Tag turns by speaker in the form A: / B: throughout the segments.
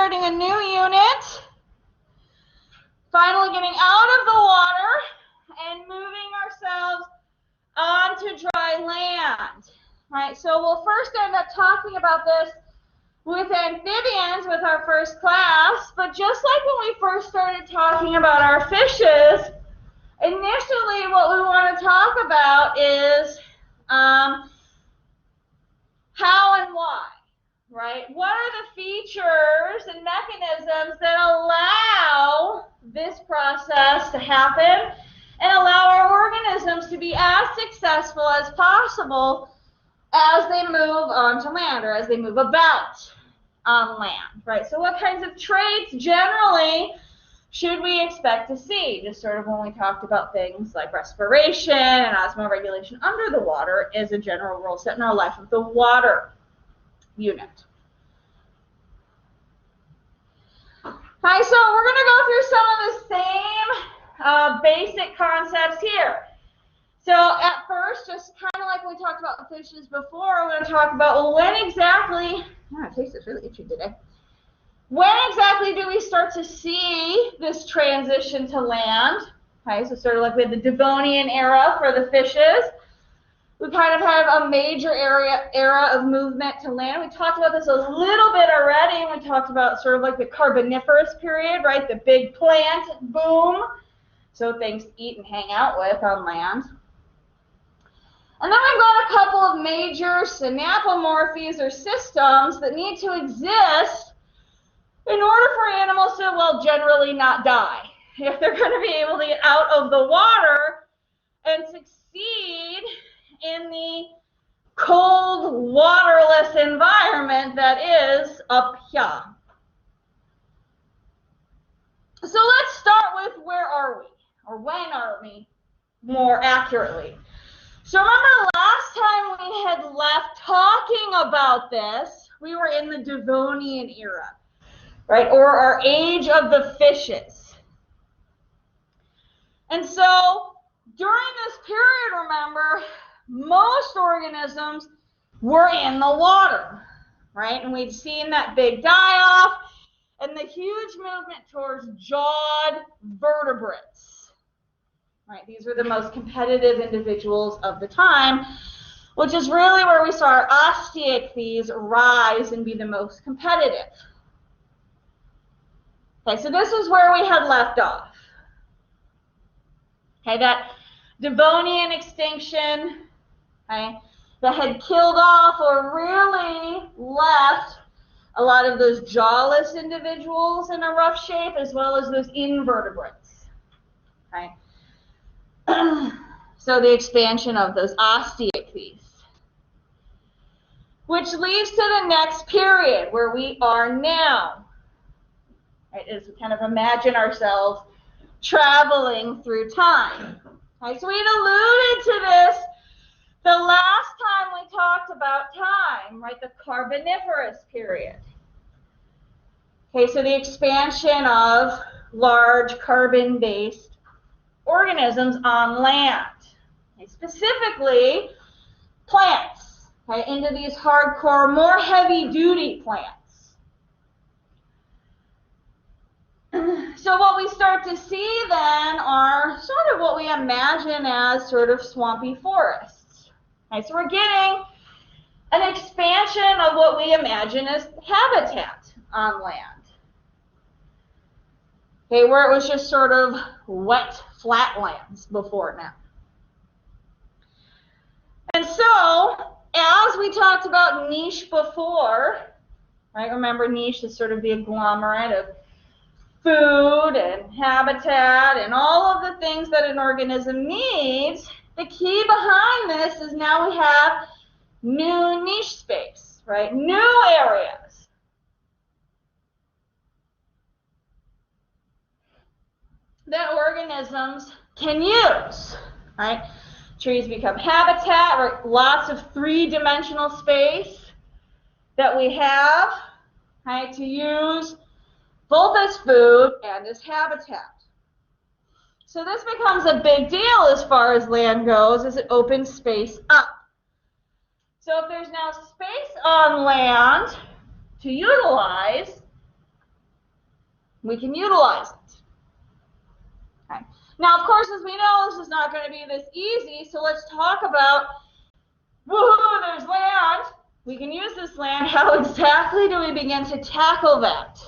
A: starting a new unit. Finally getting out of the water and moving ourselves onto dry land. Right, so we'll first end up talking about this with amphibians with our first class, but just like when we first started talking about our fishes, initially what we want to talk about is how and why, right? What are the features and mechanisms that allow this process to happen and allow our organisms to be as successful as possible as they move onto land or as they move about on land, right? So what kinds of traits generally should we expect to see? Just sort of when we talked about things like respiration and osmoregulation under the water is a general rule set in our life of the water unit. Hi, so we're going to go through some of the same basic concepts here. So at first, just kind of like we talked about the fishes before, we're going to talk about, well, when exactly, my face is really itchy today. When exactly do we start to see this transition to land? Okay, so sort of like we had the Devonian era for the fishes. We kind of have a major era of movement to land. We talked about this a little bit already. We talked about sort of like the carboniferous period, right? The big plant boom. So things to eat and hang out with on land. And then we've got a couple of major synapomorphies or systems that need to exist in order for animals to, well, generally not die. If they're going to be able to get out of the water and succeed in the cold, waterless environment that is up here. So let's start with where are we, or when are we, more accurately. So remember last time we had left talking about this, we were in the Devonian era, right, or our age of the fishes. And so during this period, remember, most organisms were in the water, right? And we'd seen that big die-off and the huge movement towards jawed vertebrates. Right, these were the most competitive individuals of the time, which is really where we saw our osteichthyes rise and be the most competitive. Okay, so this is where we had left off. Okay, that Devonian extinction, okay, that had killed off or really left a lot of those jawless individuals in a rough shape, as well as those invertebrates. Okay. So the expansion of those osteichthyes, which leads to the next period where we are now. Right, as we kind of imagine ourselves traveling through time. Right, so we had alluded to this the last time we talked about time, right? The Carboniferous period. Okay, so the expansion of large carbon-based organisms on land, okay, specifically plants, okay, into these hardcore, more heavy-duty plants. So what we start to see then are sort of what we imagine as sort of swampy forests. Okay, so we're getting an expansion of what we imagine as habitat on land. Okay, where it was just sort of wet flatlands before now. And so, as we talked about niche before, right, remember niche is sort of the agglomerate of food and habitat and all of the things that an organism needs. The key behind this is now we have new niche space, right, new areas. That organisms can use, right? Trees become habitat, right? Lots of three-dimensional space that we have, right, to use both as food and as habitat. So this becomes a big deal as far as land goes, as it opens space up. So if there's now space on land to utilize, We can utilize it. Okay. Now, of course, as we know, this is not going to be this easy, so let's talk about, woohoo, there's land. We can use this land. How exactly do we begin to tackle that?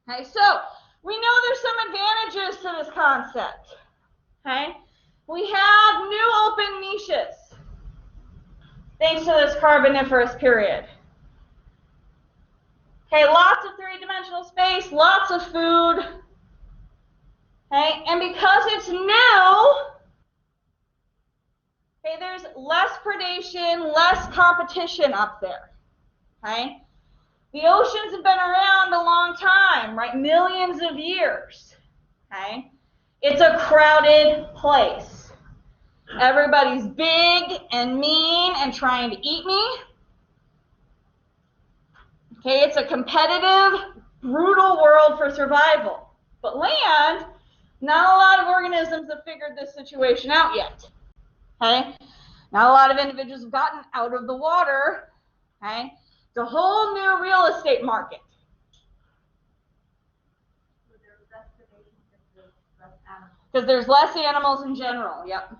A: Okay, so we know there's some advantages to this concept. Okay, we have new open niches thanks to this carboniferous period. Okay, lots of three-dimensional space, lots of food. Okay, and because it's new, okay, there's less predation, less competition up there. Okay, the oceans have been around a long time, right? Millions of years. Okay, it's a crowded place. Everybody's big and mean and trying to eat me. Okay, it's a competitive, brutal world for survival. But land, not a lot of organisms have figured this situation out yet. Okay, not a lot of individuals have gotten out of the water. Okay, it's a whole new real estate market. Because there's less animals in general. Yep.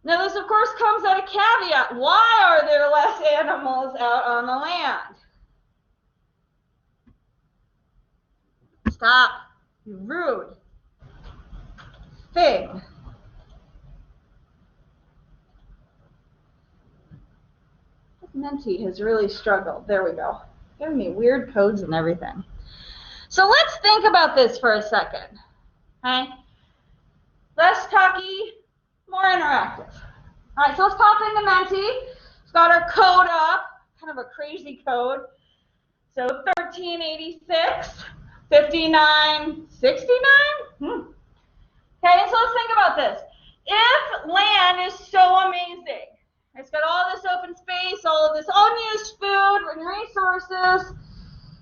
A: Now, this, of course, comes at a caveat. Why are there less animals out on the land? Stop. You're rude. Fig. This Menti has really struggled. There we go. Giving me weird codes and everything. So let's think about this for a second. Okay? Less talky, more interactive. All right, so let's pop into Menti. It's got our code up, kind of a crazy code. So 1386, 5969. Okay, so let's think about this. If land is so amazing, it's got all this open space, all of this unused food and resources.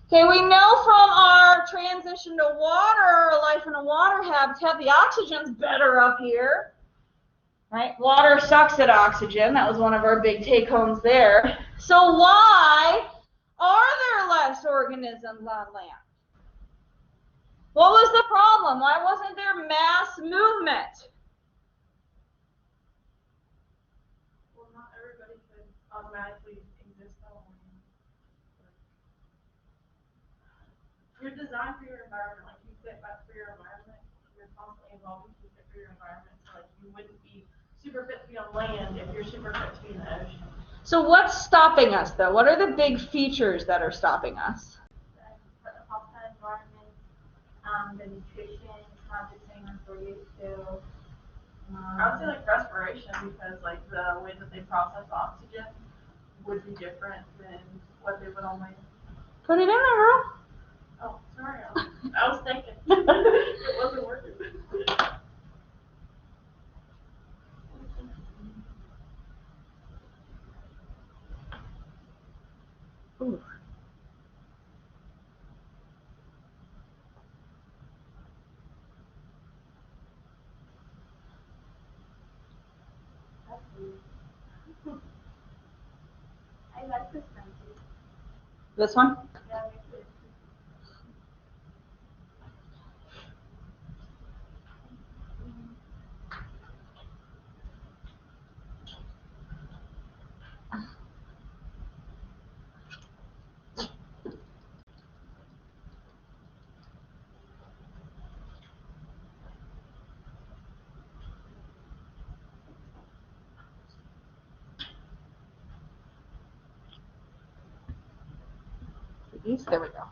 A: Okay, we know from our transition to water, or life in a water habitat, the oxygen's better up here. Right? Water sucks at oxygen. That was one of our big take-homes there. So why are there less organisms on land? What was the problem? Why wasn't there mass movement?
B: Well, not everybody could automatically exist on land. You're designed for your environment. Like you fit for your environment. You're constantly evolving to fit for your environment. So like you wouldn't be super fit to be on land if you're super fit to be in the ocean.
A: So what's stopping us, though? What are the big features that are stopping us?
B: The hostile environment, the nutrition, not just saying for you to. I would say like respiration, because like the way that they process oxygen would be different than what they would on land.
A: Put it in there, girl.
B: Oh, sorry. I was thinking. It wasn't working.
A: Ooh.
B: I like this one.
A: This one?
B: Yeah, me too.
A: There we go.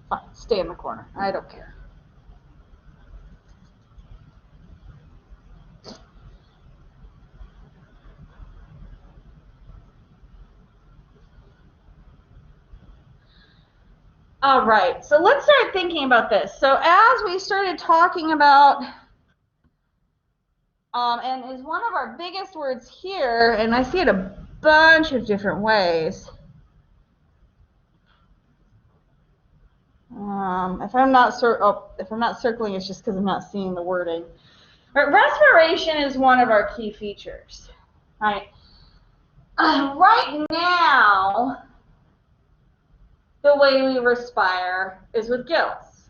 A: Fine, stay in the corner. I don't care. All right, so let's start thinking about this. So as we started talking about, and is one of our biggest words here, and I see it a bunch of different ways. If I'm not circling, it's just because I'm not seeing the wording. Right, respiration is one of our key features. Right. Right now, the way we respire is with gills.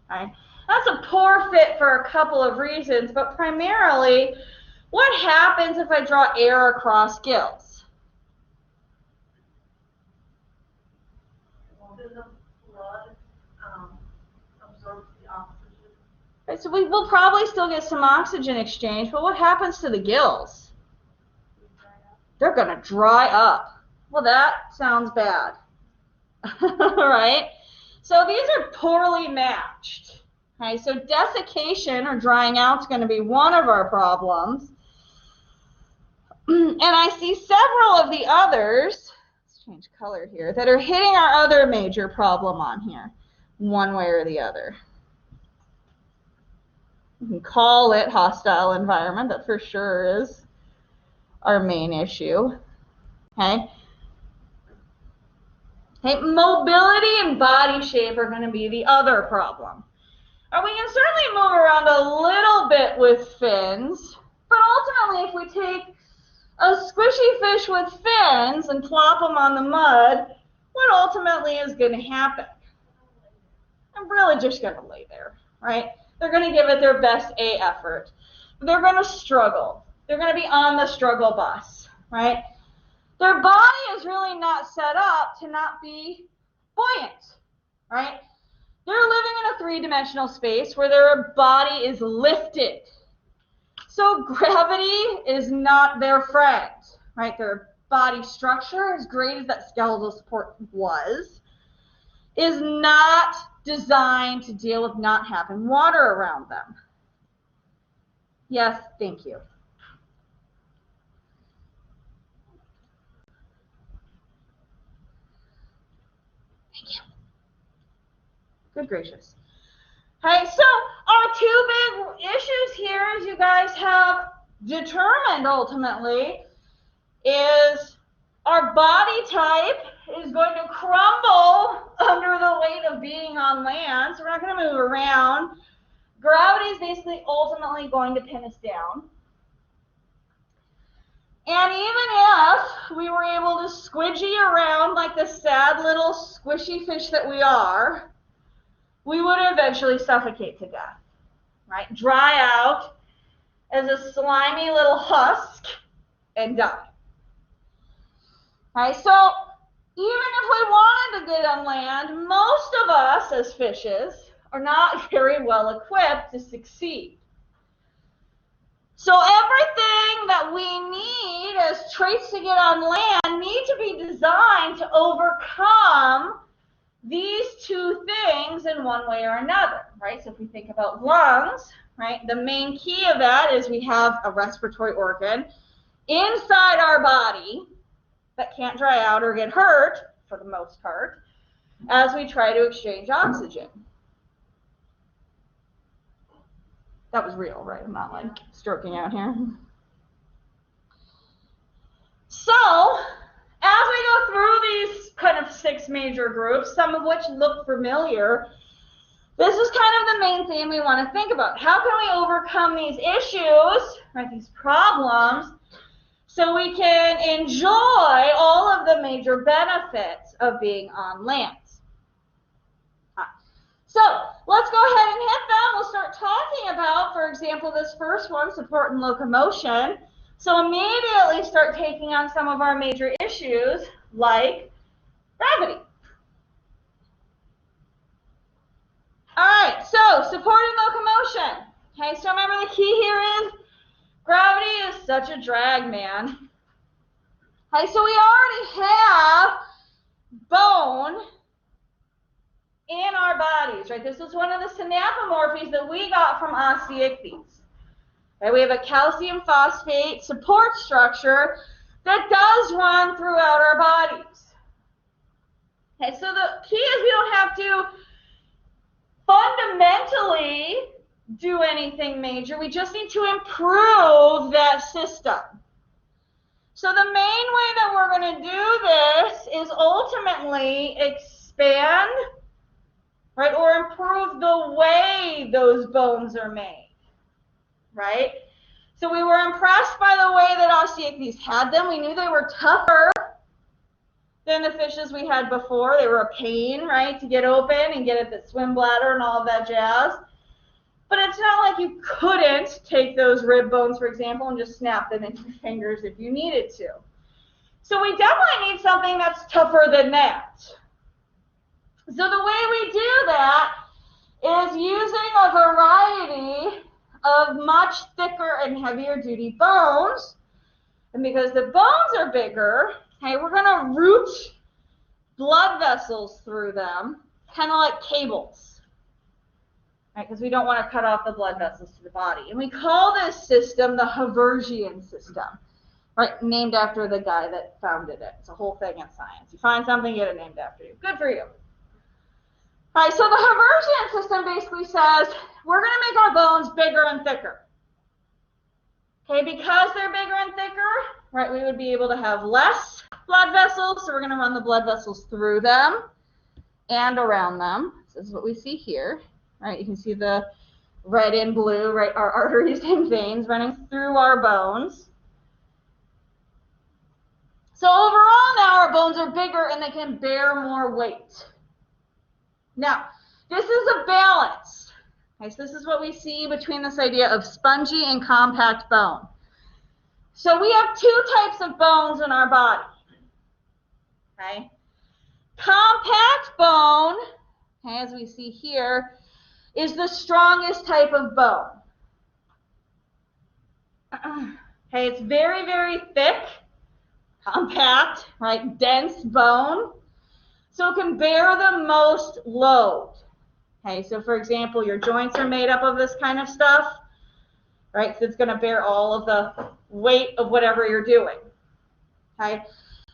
A: Right. That's a poor fit for a couple of reasons, but primarily, what happens if I draw air across gills?
B: Well, the blood absorbs the oxygen.
A: Right, so we will probably still get some oxygen exchange, but what happens to the gills? They're going to dry up. Well, that sounds bad. Right? So these are poorly matched. Okay, so desiccation or drying out is going to be one of our problems. And I see several of the others, let's change color here, that are hitting our other major problem on here, one way or the other. You can call it hostile environment. That for sure is our main issue. Okay. Okay, mobility and body shape are going to be the other problem. And we can certainly move around a little bit with fins, but ultimately if we take a squishy fish with fins and plop them on the mud, what ultimately is going to happen? I'm really just going to lay there, right? They're going to give it their best effort. They're going to struggle. They're going to be on the struggle bus, right? Their body is really not set up to not be buoyant, right? They're living in a three-dimensional space where their body is lifted. So gravity is not their friend, right? Their body structure, as great as that skeletal support was, is not designed to deal with not having water around them. Yes, thank you. Thank you. Good gracious. Okay, so our two big issues here, as you guys have determined ultimately, is our body type is going to crumble under the weight of being on land, so we're not going to move around. Gravity is basically ultimately going to pin us down. And even if we were able to squidgy around like the sad little squishy fish that we are, we would eventually suffocate to death, right? Dry out as a slimy little husk and die. Okay, so even if we wanted to get on land, most of us as fishes are not very well equipped to succeed. So everything that we need as traits to get on land need to be designed to overcome these two things in one way or another, right? So if we think about lungs, right, the main key of that is we have a respiratory organ inside our body that can't dry out or get hurt, for the most part, as we try to exchange oxygen. That was real, right? I'm not like stroking out here. So, as we go through these kind of 6 major groups, some of which look familiar, this is kind of the main theme we want to think about. How can we overcome these issues, right, these problems, so we can enjoy all of the major benefits of being on land? So let's go ahead and hit them. We'll start talking about, for example, this first one, support and locomotion. So immediately start taking on some of our major issues like gravity. All right, so support and locomotion. Okay, so remember the key here is gravity is such a drag, man. Okay, so we already have bone in our bodies, right? This is one of the synapomorphies that we got from osteichthyes. Right? We have a calcium phosphate support structure that does run throughout our bodies. Okay, so the key is we don't have to fundamentally do anything major. We just need to improve that system. So the main way that we're going to do this is ultimately expand right? Or improve the way those bones are made, right? So we were impressed by the way that Osteichthyes had them. We knew they were tougher than the fishes we had before. They were a pain, right, to get open and get at the swim bladder and all of that jazz. But it's not like you couldn't take those rib bones, for example, and just snap them into your fingers if you needed to. So we definitely need something that's tougher than that. So the way we do that is using a variety of much thicker and heavier duty bones. And because the bones are bigger, okay, we're going to route blood vessels through them, kind of like cables. Right, because we don't want to cut off the blood vessels to the body. And we call this system the Haversian System, right, named after the guy that founded it. It's a whole thing in science. You find something, get it named after you. Good for you. All right, so the Haversian System basically says we're going to make our bones bigger and thicker. Okay, because they're bigger and thicker, right, we would be able to have less blood vessels, so we're going to run the blood vessels through them and around them. This is what we see here. Right, you can see the red and blue, right, our arteries and veins running through our bones. So overall now our bones are bigger and they can bear more weight. Now, this is a balance. Okay, so this is what we see between this idea of spongy and compact bone. So we have two types of bones in our body. Okay? Compact bone, okay, as we see here, is the strongest type of bone. Okay, it's very, very thick, compact, right, dense bone, so it can bear the most load. Okay, so for example, your joints are made up of this kind of stuff, right, so it's going to bear all of the weight of whatever you're doing. Okay,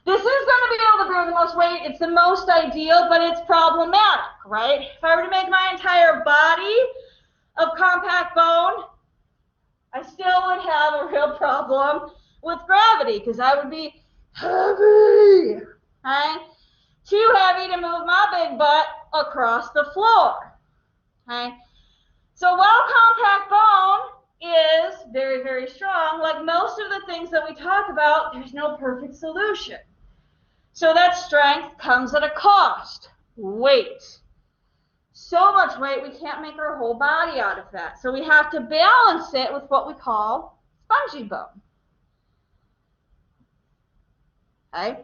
A: this is going to be able to bear the most weight. It's the most ideal, but it's problematic, right? If I were to make my entire body of compact bone, I still would have a real problem with gravity because I would be heavy, right? Too heavy to move my big butt across the floor, okay? So while compact bone is very, very strong, like most of the things that we talk about, there's no perfect solution. So that strength comes at a cost, weight. So much weight, we can't make our whole body out of that. So we have to balance it with what we call spongy bone. Okay?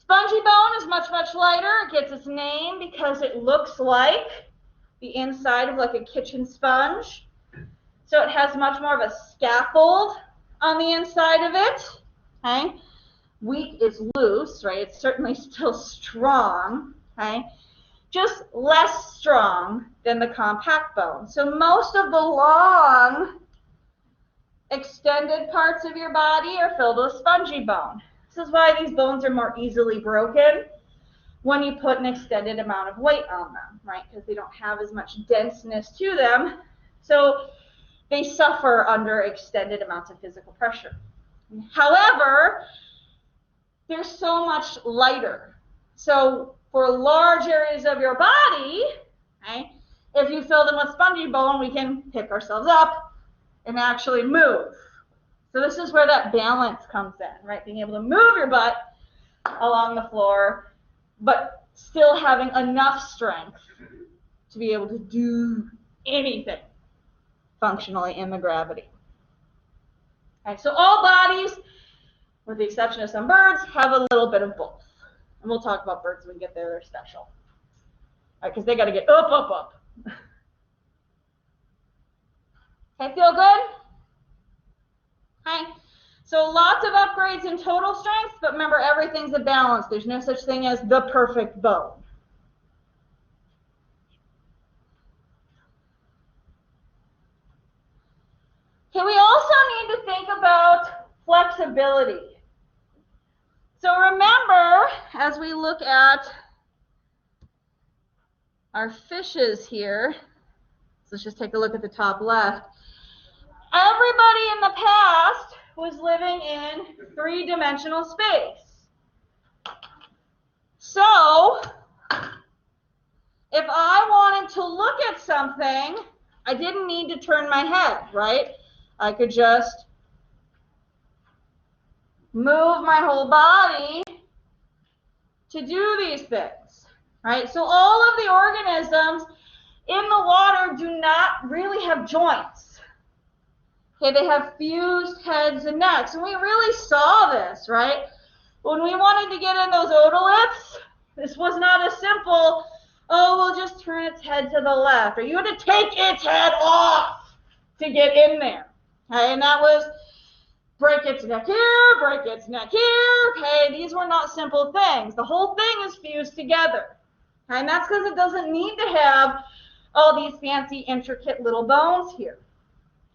A: Spongy bone is much, much lighter. It gets its name because it looks like the inside of like a kitchen sponge. So it has much more of a scaffold on the inside of it. Okay? Weak is loose, right? It's certainly still strong. Okay? Just less strong than the compact bone. So most of the long, extended parts of your body are filled with spongy bone. This is why these bones are more easily broken when you put an extended amount of weight on them, right? Because they don't have as much denseness to them. So they suffer under extended amounts of physical pressure. However, they're so much lighter. So for large areas of your body, okay, if you fill them with spongy bone, we can pick ourselves up and actually move. So this is where that balance comes in, right? Being able to move your butt along the floor, but still having enough strength to be able to do anything functionally in the gravity. Okay, so all bodies, with the exception of some birds, have a little bit of both. And we'll talk about birds when we get there. They're special. Because they got to get up, up, up. Okay, feel good? Okay. So lots of upgrades in total strength, but remember, everything's a balance. There's no such thing as the perfect bone. Okay, we also need to think about flexibility. So remember, as we look at our fishes here, let's just take a look at the top left. Everybody in the past was living in three-dimensional space. So if I wanted to look at something, I didn't need to turn my head, right? I could just move my whole body to do these things, right? So all of the organisms in the water do not really have joints. Okay, they have fused heads and necks. And we really saw this, right? When we wanted to get in those otoliths, this was not a simple, oh, we'll just turn its head to the left. Or you had to take its head off to get in there. Okay, and that was break its neck here, break its neck here. Okay, these were not simple things. The whole thing is fused together. Okay, and that's because it doesn't need to have all these fancy, intricate little bones here.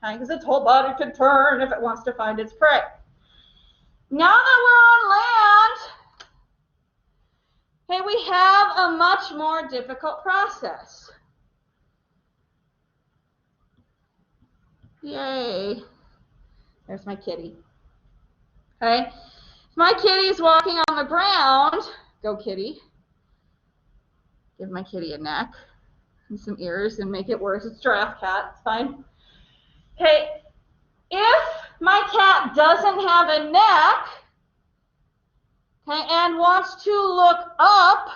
A: Okay, because its whole body could turn if it wants to find its prey. Now that we're on land, okay, we have a much more difficult process. Yay. There's my kitty. Okay, if my kitty's walking on the ground, go kitty. Give my kitty a neck and some ears and make it worse. It's giraffe cat, it's fine. Okay, if my cat doesn't have a neck, okay, and wants to look up,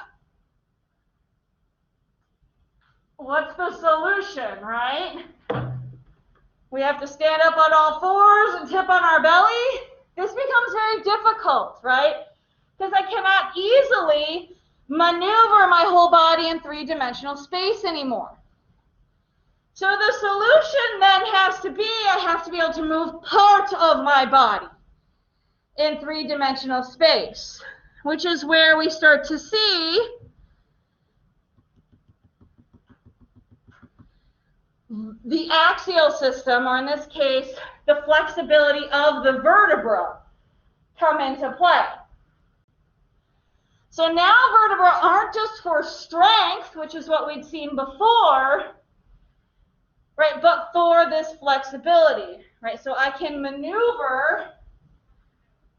A: what's the solution, right? We have to stand up on all fours and tip on our belly. This becomes very difficult, right? Because I cannot easily maneuver my whole body in three-dimensional space anymore. So the solution then has to be, I have to be able to move part of my body in three-dimensional space, which is where we start to see the axial system, or in this case, the flexibility of the vertebra, come into play. So now vertebrae aren't just for strength, which is what we'd seen before, right, but for this flexibility, right? So I can maneuver,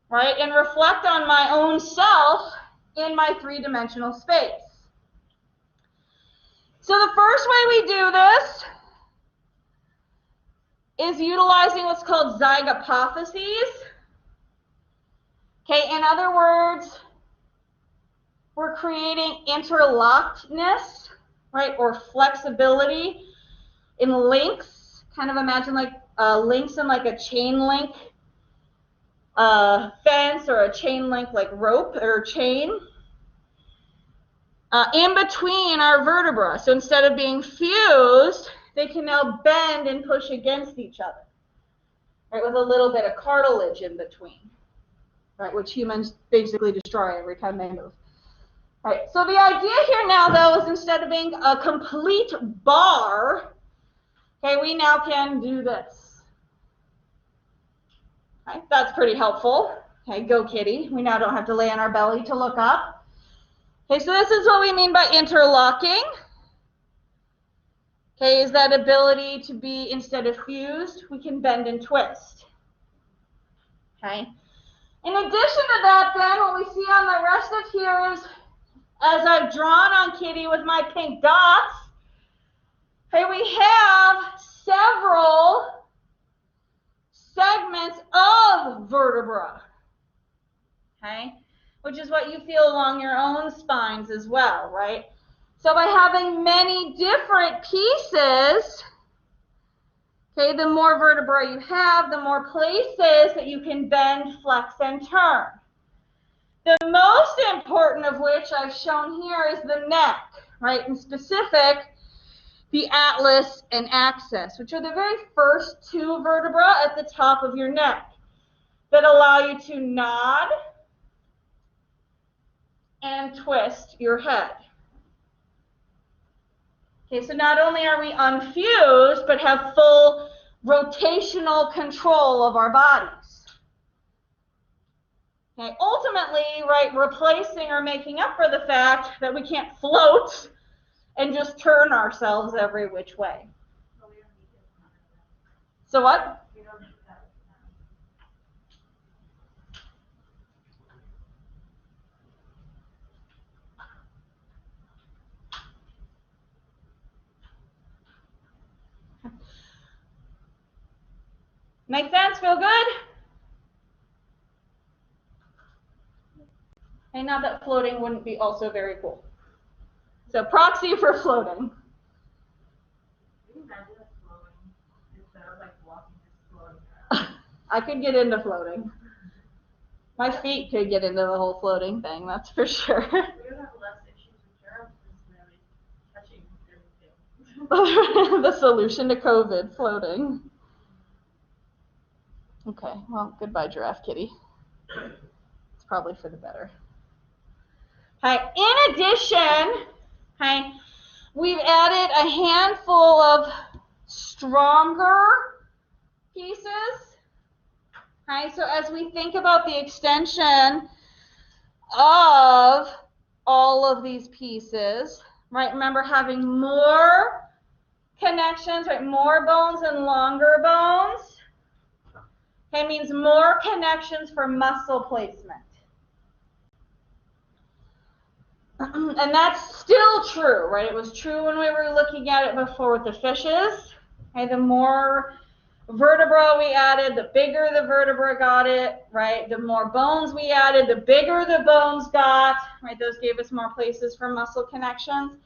A: right, and reflect on my own self in my three-dimensional space. So the first way we do this is utilizing what's called zygapophyses. Okay, in other words, we're creating interlockedness, right, or flexibility in links. Kind of imagine like links in like a chain link fence or a chain link like rope or chain in between our vertebrae. So instead of being fused, they can now bend and push against each other, right, with a little bit of cartilage in between, right, which humans basically destroy every time they move. Right, so the idea here now, though, is instead of being a complete bar, okay, we now can do this. Okay, that's pretty helpful. Okay, go kitty. We now don't have to lay on our belly to look up. Okay, so this is what we mean by interlocking. Okay, is that ability to be, instead of fused, we can bend and twist. Okay. In addition to that, then, what we see on the rest of here is, as I've drawn on kitty with my pink dots, okay, we have several segments of vertebra, okay, which is what you feel along your own spines as well, right? So by having many different pieces, okay, the more vertebrae you have, the more places that you can bend, flex, and turn. The most important of which I've shown here is the neck, right? In specific, the atlas and axis, which are the very first two vertebrae at the top of your neck that allow you to nod and twist your head. Okay, so not only are we unfused, but have full rotational control of our bodies. Okay, ultimately, right, replacing or making up for the fact that we can't float and just turn ourselves every which way. So what? Make sense? Feel good? And not that floating wouldn't be also very cool. So proxy for floating.
B: Imagine us floating instead of like walking, just floating around.
A: I could get into floating. My feet could get into the whole floating thing, that's for sure.
B: We would have less issues with germs than really touching everything.
A: The solution to COVID, floating. Okay, well, goodbye, Giraffe Kitty. It's probably for the better. Okay, in addition, okay, we've added a handful of stronger pieces. Okay, so as we think about the extension of all of these pieces, right, remember having more connections, right, more bones and longer bones, okay, means more connections for muscle placement. And that's still true, right? It was true when we were looking at it before with the fishes. Okay, the more vertebra we added, the bigger the vertebra got it, right? The more bones we added, the bigger the bones got, right? Those gave us more places for muscle connections.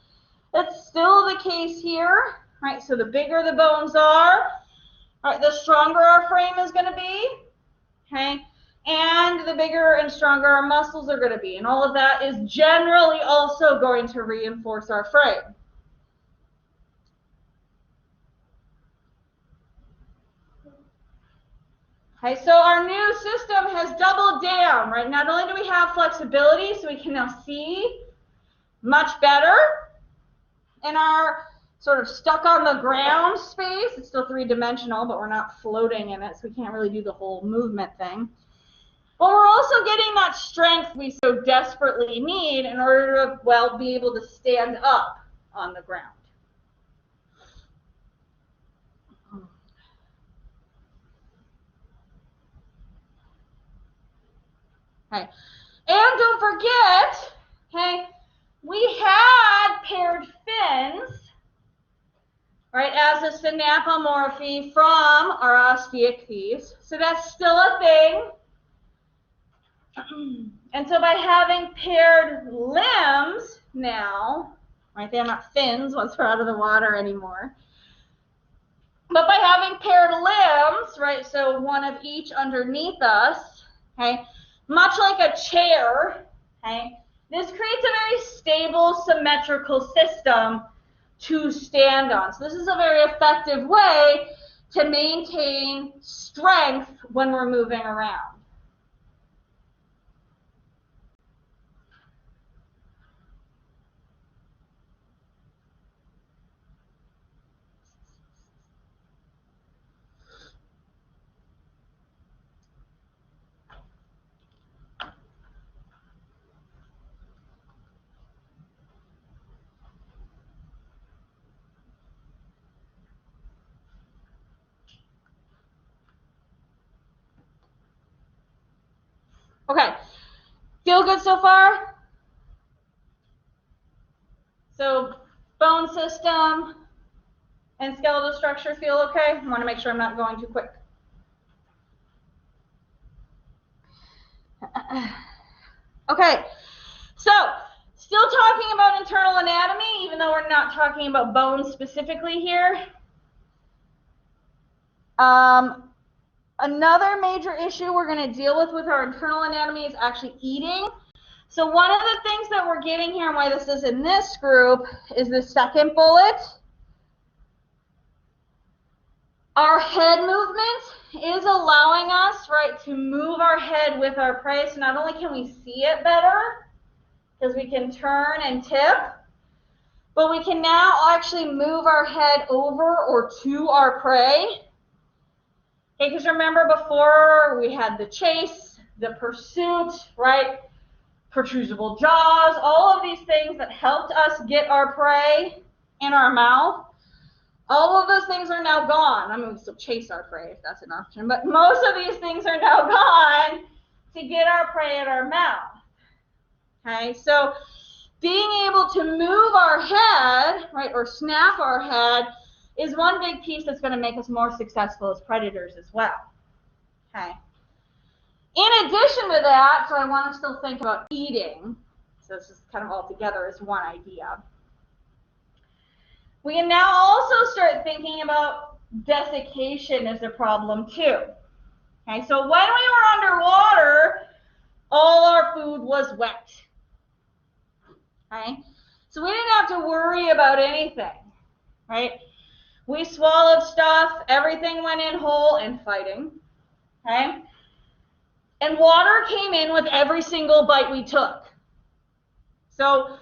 A: That's still the case here, right? So the bigger the bones are, right, the stronger our frame is going to be, okay? And the bigger and stronger our muscles are going to be. And all of that is generally also going to reinforce our frame. Okay, so our new system has doubled down, right? Not only do we have flexibility, so we can now see much better in our sort of stuck on the ground space. It's still three-dimensional, but we're not floating in it, so we can't really do the whole movement thing. But we're also getting that strength we so desperately need in order to, well, be able to stand up on the ground. Okay. And don't forget, okay, we had paired fins, right, as a synapomorphy from our osteichthyes. So that's still a thing. And so by having paired limbs now, right, they're not fins once we're out of the water anymore. But by having paired limbs, right, so one of each underneath us, okay, much like a chair, okay, this creates a very stable, symmetrical system to stand on. So this is a very effective way to maintain strength when we're moving around. Okay, feel good so far? So bone system and skeletal structure feel okay? I want to make sure I'm not going too quick. Okay, so still talking about internal anatomy, even though we're not talking about bones specifically here. Another major issue we're going to deal with our internal anatomy is actually eating. So one of the things that we're getting here, and why this is in this group, is the second bullet. Our head movement is allowing us, right, to move our head with our prey. So not only can we see it better, because we can turn and tip, but we can now actually move our head over or to our prey. Okay, because remember before we had the chase, the pursuit, right? Protrusible jaws, all of these things that helped us get our prey in our mouth. All of those things are now gone. I mean, we still chase our prey if that's an option, but most of these things are now gone to get our prey in our mouth. Okay, so being able to move our head, right, or snap our head is one big piece that's going to make us more successful as predators as well. Okay. In addition to that, so I want to still think about eating. So this is kind of all together as one idea. We can now also start thinking about desiccation as a problem too. Okay, so when we were underwater, all our food was wet. Okay, so we didn't have to worry about anything, right? We swallowed stuff, everything went in whole and fighting, okay? And water came in with every single bite we took. So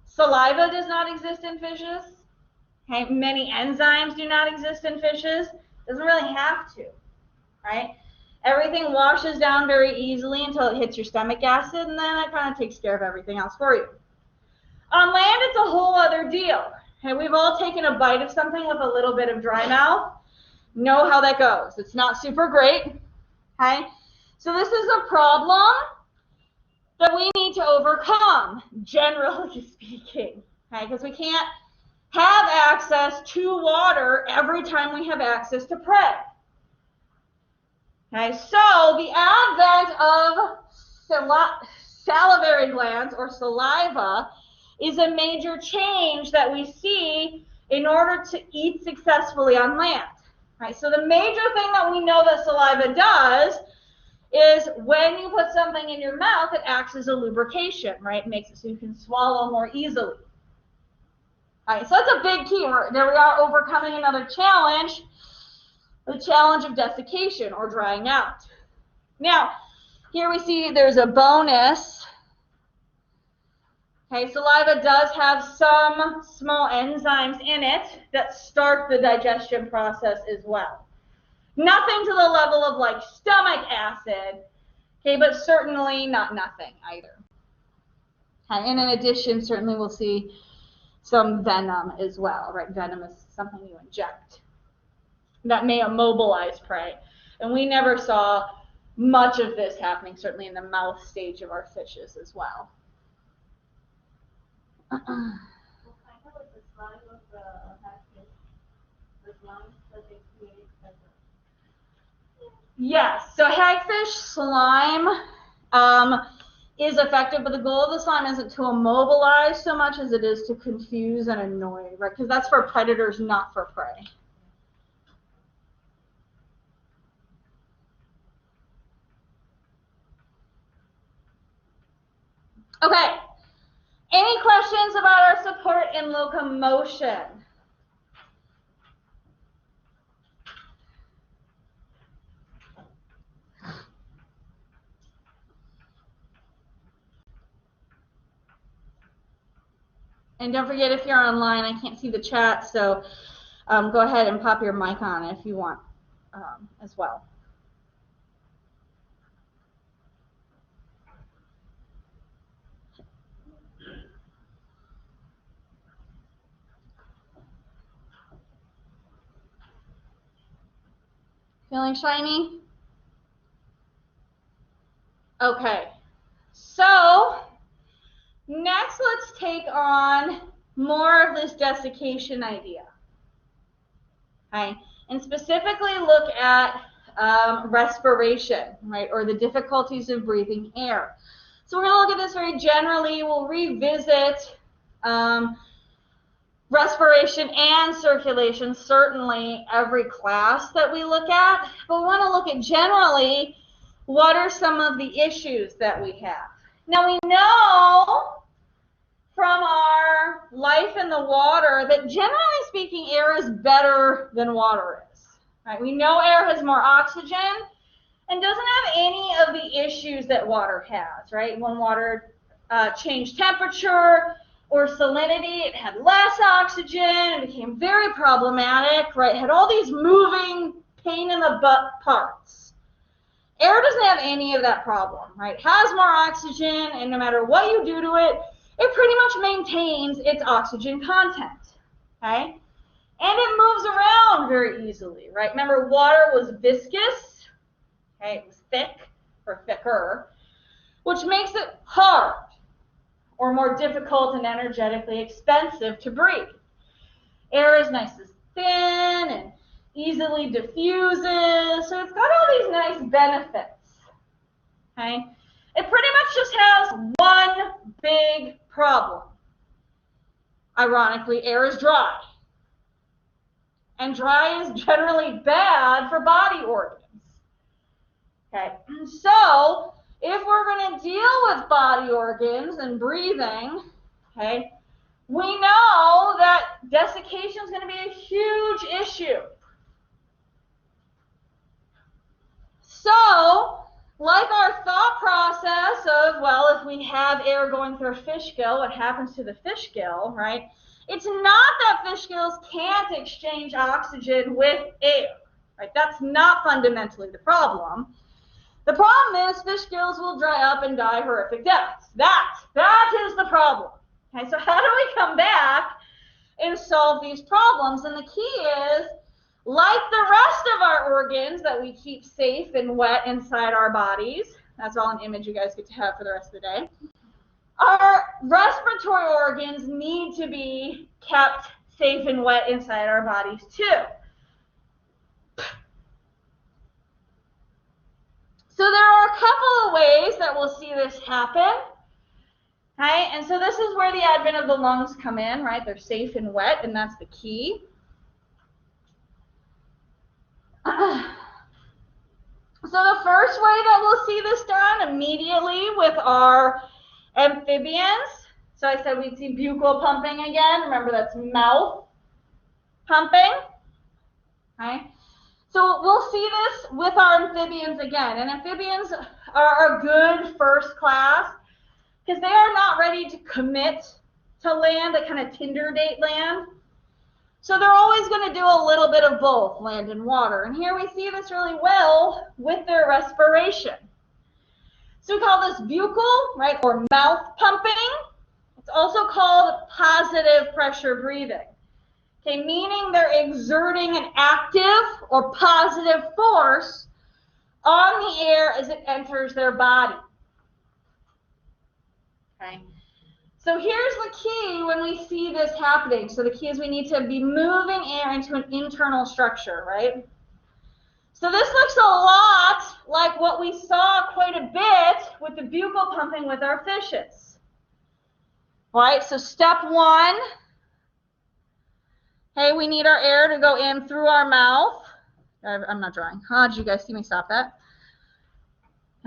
A: saliva does not exist in fishes. Okay, many enzymes do not exist in fishes. Doesn't really have to, right? Everything washes down very easily until it hits your stomach acid, and then it kind of takes care of everything else for you. On land, it's a whole other deal. Okay, we've all taken a bite of something with a little bit of dry mouth. Know how that goes. It's not super great. Okay, so this is a problem that we need to overcome, generally speaking. Okay, because we can't have access to water every time we have access to prey. Okay, so the advent of salivary glands or saliva is a major change that we see in order to eat successfully on land. Right, so the major thing that we know that saliva does is when you put something in your mouth, it acts as a lubrication, right? It makes it so you can swallow more easily. All right, so that's a big key. There we are overcoming another challenge, the challenge of desiccation or drying out. Now, here we see there's a bonus. Okay, saliva does have some small enzymes in it that start the digestion process as well. Nothing to the level of like stomach acid, okay, but certainly not nothing either. Okay, and in addition, certainly we'll see some venom as well, right? Venom is something you inject that may immobilize prey. And we never saw much of this happening, certainly in the mouth stage of our fishes as well.
B: Well, kind of like the slime of the hagfish, the slime that they create as a...
A: Yes, so hagfish slime is effective, but the goal of the slime isn't to immobilize so much as it is to confuse and annoy, right? Because that's for predators, not for prey. Okay, any questions about our support in locomotion? And don't forget, if you're online, I can't see the chat, so go ahead and pop your mic on if you want as well. Feeling shiny? Okay, so next let's take on more of this desiccation idea. Okay, and specifically look at respiration, right, or the difficulties of breathing air. So we're going to look at this very generally. We'll revisit respiration and circulation, certainly every class that we look at, but we want to look at generally what are some of the issues that we have. Now we know from our life in the water that generally speaking air is better than water is. Right? We know air has more oxygen and doesn't have any of the issues that water has, right? When water changed temperature or salinity, it had less oxygen, it became very problematic, right? It had all these moving pain in the butt parts. Air doesn't have any of that problem, right? It has more oxygen, and no matter what you do to it, it pretty much maintains its oxygen content, okay? And it moves around very easily, right? Remember, water was viscous, okay? It was thick or thicker, which makes it hard or more difficult and energetically expensive to breathe. Air is nice and thin and easy easily diffuses. So it's got all these nice benefits. Okay? It pretty much just has one big problem. Ironically, air is dry. And dry is generally bad for body organs. Okay, so if we're going to deal with body organs and breathing, okay, we know that desiccation is going to be a huge issue. So, like our thought process of, well, if we have air going through a fish gill, what happens to the fish gill, right? It's not that fish gills can't exchange oxygen with air, right? That's not fundamentally the problem. The problem is fish gills will dry up and die horrific deaths. That is the problem. Okay, so how do we come back and solve these problems? And the key is, like the rest of our organs that we keep safe and wet inside our bodies, that's all an image you guys get to have for the rest of the day, our respiratory organs need to be kept safe and wet inside our bodies too. So there are a couple of ways that we'll see this happen. Right? And so this is where the advent of the lungs come in, right? They're safe and wet, and that's the key. So the first way that we'll see this done immediately with our amphibians. So I said we'd see buccal pumping again. Remember, that's mouth pumping. Okay? So we'll see this with our amphibians again. And amphibians are a good first class because they are not ready to commit to land, they kind of Tinder date land. So they're always going to do a little bit of both, land and water. And here we see this really well with their respiration. So we call this buccal, right, or mouth pumping. It's also called positive pressure breathing. Okay, meaning they're exerting an active or positive force on the air as it enters their body. Okay. So here's the key when we see this happening. So the key is we need to be moving air into an internal structure, right? So this looks a lot like what we saw quite a bit with the buccal pumping with our fishes. Right, so step one, hey, we need our air to go in through our mouth. I'm not drawing. Huh? Did you guys see me stop that?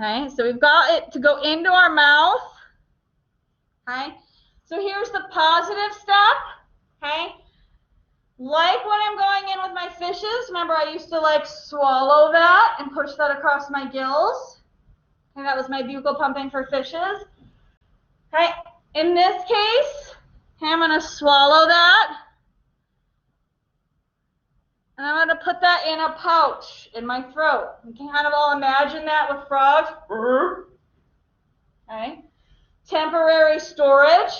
A: Okay, so we've got it to go into our mouth. Okay, so here's the positive step. Okay, like when I'm going in with my fishes, remember I used to like swallow that and push that across my gills. Okay, that was my buccal pumping for fishes. Okay, in this case, okay, I'm going to swallow that. And I'm going to put that in a pouch in my throat. You can kind of all imagine that with frogs. Okay. Temporary storage.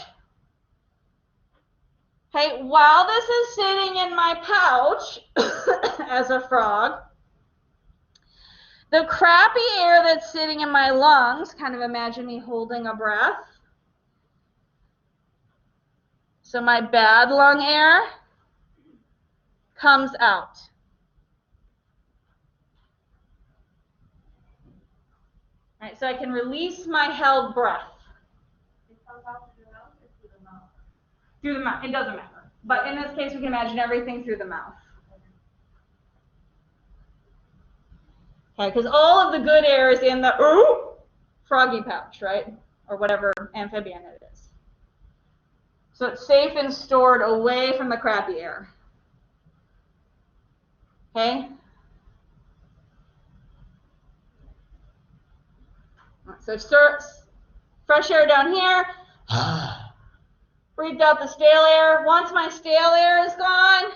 A: Okay, while this is sitting in my pouch as a frog, the crappy air that's sitting in my lungs, kind of imagine me holding a breath. So my bad lung air comes out. All right, so I can release my held breath.
B: It comes out through the nose or through the mouth?
A: Through the mouth. It doesn't matter. But in this case, we can imagine everything through the mouth. Okay, because all of the good air is in the froggy pouch, right? Or whatever amphibian it is. So it's safe and stored away from the crappy air. Okay? So it starts fresh air down here. Breathed out the stale air. Once my stale air is gone,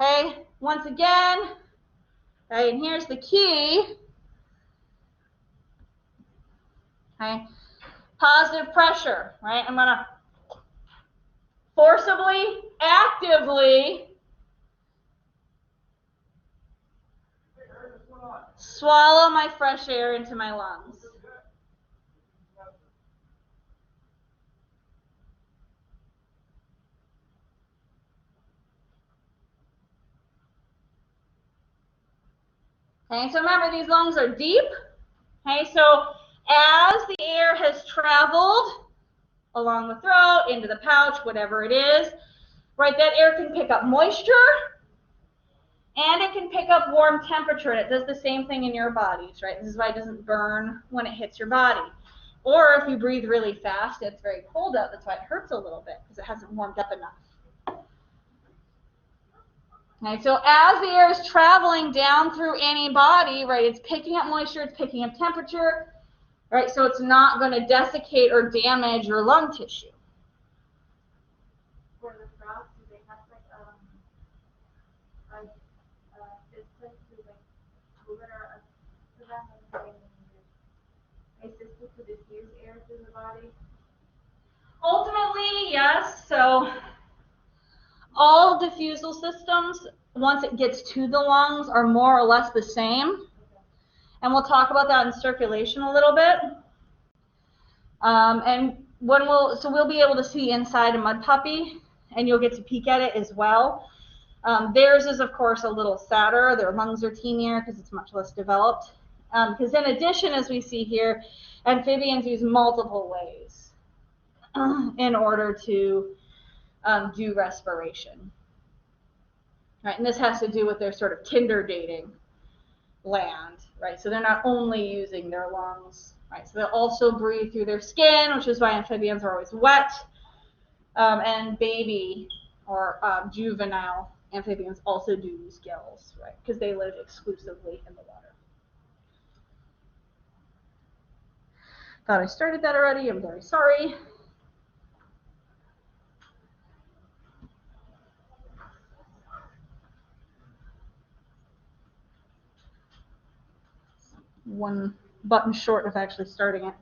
A: okay, once again, okay, and here's the key. Okay, positive pressure, right? I'm going to forcibly, actively swallow my fresh air into my lungs. Okay, so remember these lungs are deep. Okay, so as the air has traveled along the throat, into the pouch, whatever it is, right, that air can pick up moisture and it can pick up warm temperature, and it does the same thing in your bodies, right? This is why it doesn't burn when it hits your body. Or if you breathe really fast, it's very cold out, that's why it hurts a little bit, because it hasn't warmed up enough. Okay, so as the air is traveling down through any body, right, it's picking up moisture, it's picking up temperature, right, so it's not going to desiccate or damage your lung tissue.
B: For the frogs, do they have like this place to like move it or to them and assisted to diffuse air through the body?
A: Ultimately, yes. So all diffusal systems, once it gets to the lungs, are more or less the same. And we'll talk about that in circulation a little bit. And when we'll be able to see inside a mud puppy, and you'll get to peek at it as well. Theirs is, of course, a little sadder. Their lungs are teenier because it's much less developed. Because in addition, as we see here, amphibians use multiple ways in order to do respiration. Right, and this has to do with their sort of Tinder dating land, right? So they're not only using their lungs, right? So they'll also breathe through their skin, which is why amphibians are always wet. And baby or juvenile amphibians also do use gills, right? Because they live exclusively in the water. Thought I started that already. I'm very sorry. One button short of actually starting it.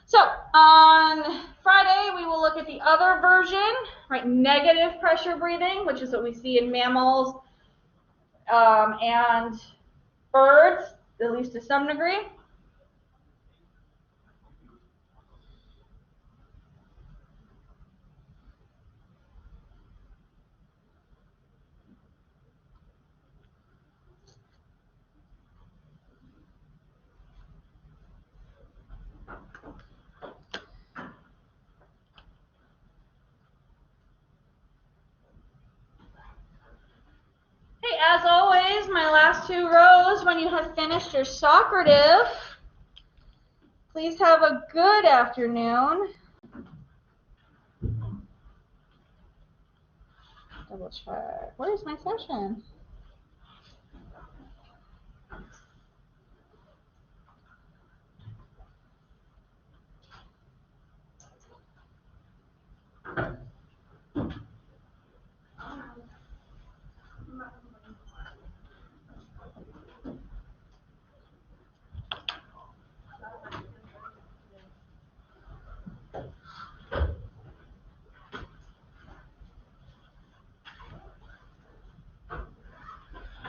A: So on Friday, we will look at the other version, right? Negative pressure breathing, which is what we see in mammals and birds, at least to some degree. Hey, as always, my last two rows, when you have finished your Socrative, please have a good afternoon. Double check. Where's my session?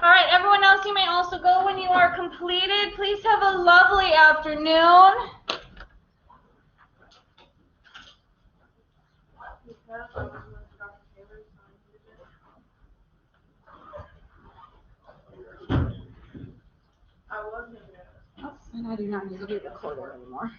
A: All right, everyone else, you may also go when you are completed. Please have a lovely afternoon. And I do not need to be recorded anymore.